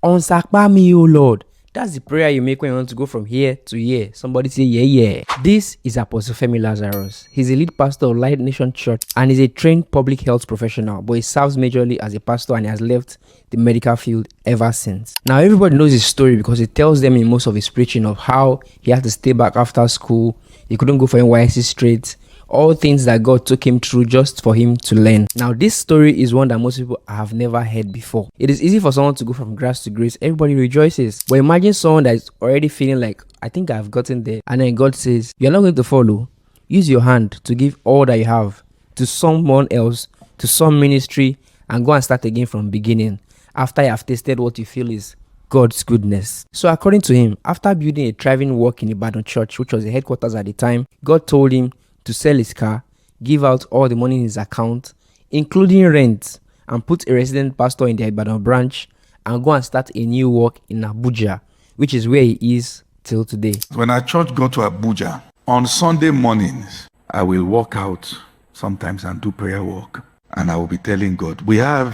Unsakpa me, O Lord. That's the prayer you make when you want to go from here to here. Somebody say, yeah, yeah. This is Apostle Femi Lazarus. He's a lead pastor of Light Nation Church and is a trained public health professional, but he serves majorly as a pastor and he has left the medical field ever since. Now, everybody knows his story because he tells them in most of his preaching of how he had to stay back after school. He couldn't go for NYC straight. All things that God took him through just for him to learn. Now, this story is one that most people have never heard before. It is easy for someone to go from grace to grace. Everybody rejoices. But imagine someone that is already feeling like, I think I've gotten there. And then God says, you're not going to follow. Use your hand to give all that you have to someone else, to some ministry, and go and start again from beginning after you have tasted what you feel is God's goodness. So according to him, after building a thriving work in Ibadan Church, which was the headquarters at the time, God told him to sell his car, give out all the money in his account, including rent, and put a resident pastor in the Ibadan branch and go and start a new work in Abuja, which is where he is till today. When our church got to Abuja, on Sunday mornings, I will walk out sometimes and do prayer work. And I will be telling God, we had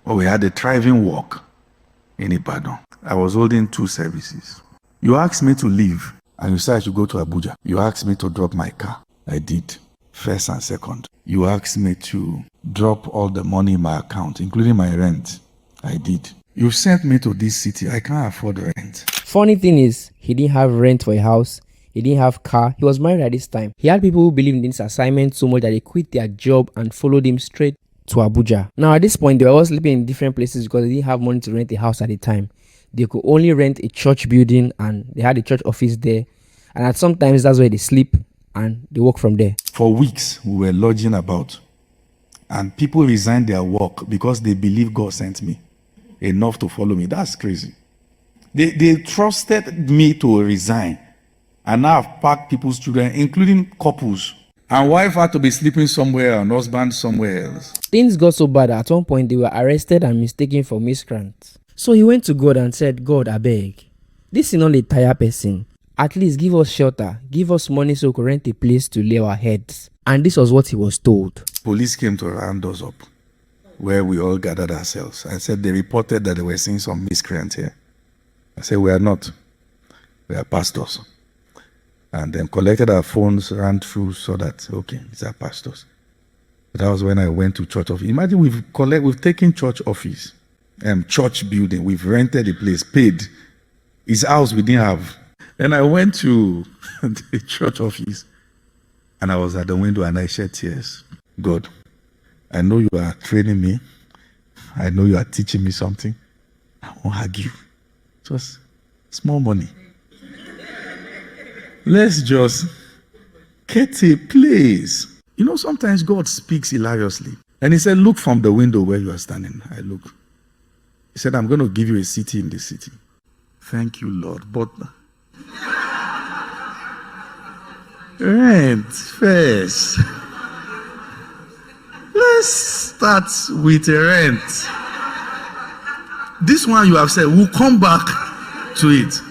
a thriving work in Ibadan. I was holding 2 services. You asked me to leave and you said I should go to Abuja. You asked me to drop my car. I did, first and second. You asked me to drop all the money in my account, including my rent. I did. You sent me to this city. I can't afford rent. Funny thing is, he didn't have rent for a house. He didn't have car. He was married at this time. He had people who believed in this assignment so much that they quit their job and followed him straight to Abuja. Now at this point, they were all sleeping in different places because they didn't have money to rent a house at the time. They could only rent a church building and they had a church office there. And at sometimes that's where they sleep and they work from there. For weeks, we were lodging about. And people resigned their work because they believe God sent me enough to follow me. That's crazy. They trusted me to resign. And now I've packed people's children, including couples. And wife had to be sleeping somewhere and husband somewhere else. Things got so bad that at one point they were arrested and mistaken for miscreants. So he went to God and said, God, I beg, this is not a tired person. At least give us shelter, give us money so we can rent a place to lay our heads. And this was what he was told. Police came to round us up, where we all gathered ourselves. I said they reported that they were seeing some miscreants here. I said, we are not. We are pastors. And then collected our phones, ran through, so that, okay, these are pastors. That was when I went to church office. Imagine we've taken church office, church building, we've rented a place, paid. His house we didn't have. Then I went to the church office and I was at the window and I shed tears. God, I know you are training me. I know you are teaching me something. I won't argue. Just small money. Let's just get a place. You know, sometimes God speaks hilariously. And he said, look from the window where you are standing. I look. He said, I'm going to give you a city in the city. Thank you, Lord. But rent first. Let's start with rent. This one you have said, we'll come back to it.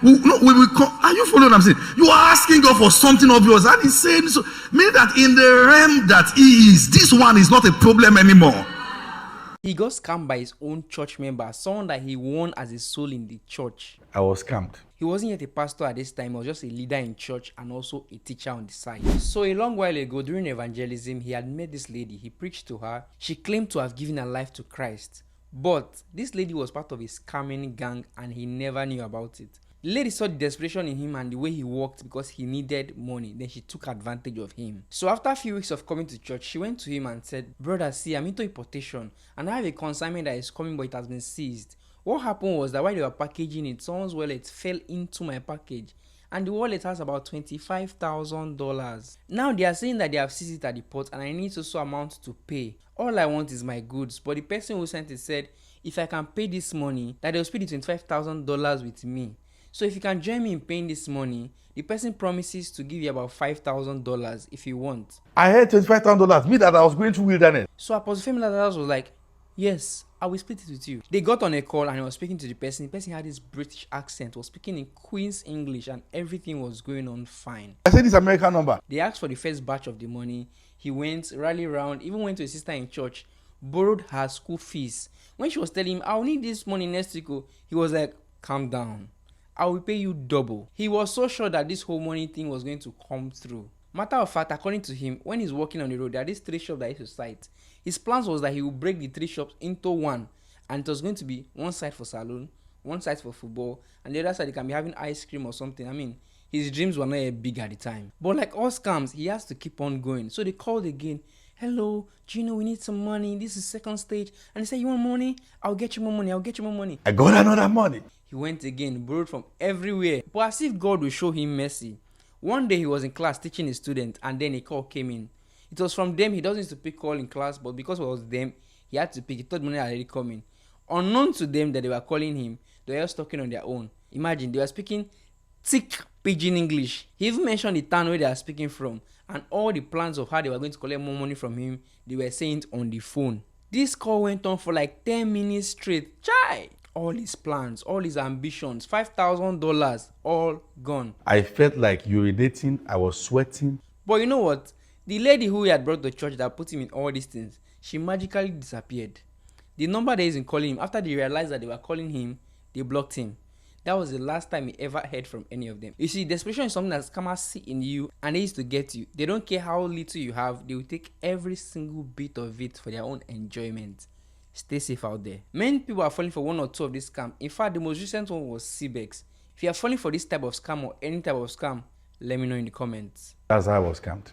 We will come. Are you following what I'm saying? You are asking God for something obvious. And he's saying, so, meaning that in the realm that he is, this one is not a problem anymore. He got scammed by his own church member, someone that he won as a soul in the church. I was scammed. He wasn't yet a pastor at this time. He was just a leader in church and also a teacher on the side. So a long while ago, during evangelism, he had met this lady. He preached to her. She claimed to have given her life to Christ. But this lady was part of a scamming gang and he never knew about it. The lady saw the desperation in him and the way he walked because he needed money. Then she took advantage of him. So after a few weeks of coming to church, she went to him and said, brother, see, I'm into importation and I have a consignment that is coming but it has been seized. What happened was that while they were packaging it, someone's wallet fell into my package. And the wallet has about $25,000. Now they are saying that they have seized it at the port and I need so amount to pay. All I want is my goods. But the person who sent it said, if I can pay this money, that they'll split the $25,000 with me. So if you can join me in paying this money, the person promises to give you about $5,000 if you want. I had $25,000. Me that I was going through wilderness. So Apostle Femi Lazarus was like, yes, I will split it with you. They got on a call and I was speaking to the person. The person had this British accent, was speaking in Queen's English and everything was going on fine. I said this American number. They asked for the first batch of the money. He went, rallied around, even went to his sister in church. borrowed her school fees. When she was telling him, I'll need this money next week, he was like, calm down. I will pay you double. He was so sure that this whole money thing was going to come through. Matter of fact, according to him, when he's walking on the road, there are these 3 shops that he used to sight. His plans was that he would break the 3 shops into one, and it was going to be one side for salon, one side for football, and the other side he can be having ice cream or something. I mean, his dreams were not big at the time. But like all scams, he has to keep on going. So they called again. Hello, Gino, we need some money. This is second stage. And he said, you want money? I'll get you more money. I'll get you more money. I got another money. He went again, borrowed from everywhere. But as if God will show him mercy. One day he was in class teaching a student, and then a call came in. It was from them. He doesn't used to pick call in class, but because it was them, he had to pick. He thought money had already come in. Unknown to them that they were calling him, they were just talking on their own. Imagine, they were speaking thick pidgin English. He even mentioned the town where they are speaking from, and all the plans of how they were going to collect more money from him, they were saying it on the phone. This call went on for like 10 minutes straight. Chai! All his plans, all his ambitions, $5,000, all gone. I felt like urinating. I was sweating. But you know what? The lady who he had brought to church that put him in all these things, she magically disappeared. The number they isn't calling him, after they realized that they were calling him, they blocked him. That was the last time he ever heard from any of them. You see, desperation is something that scammers see in you, and they used to get you. They don't care how little you have, they will take every single bit of it for their own enjoyment. Stay safe out there. Many people are falling for one or two of this scam. In fact, the most recent one was CBEX. If you are falling for this type of scam or any type of scam, let me know in the comments. That's how I was scammed.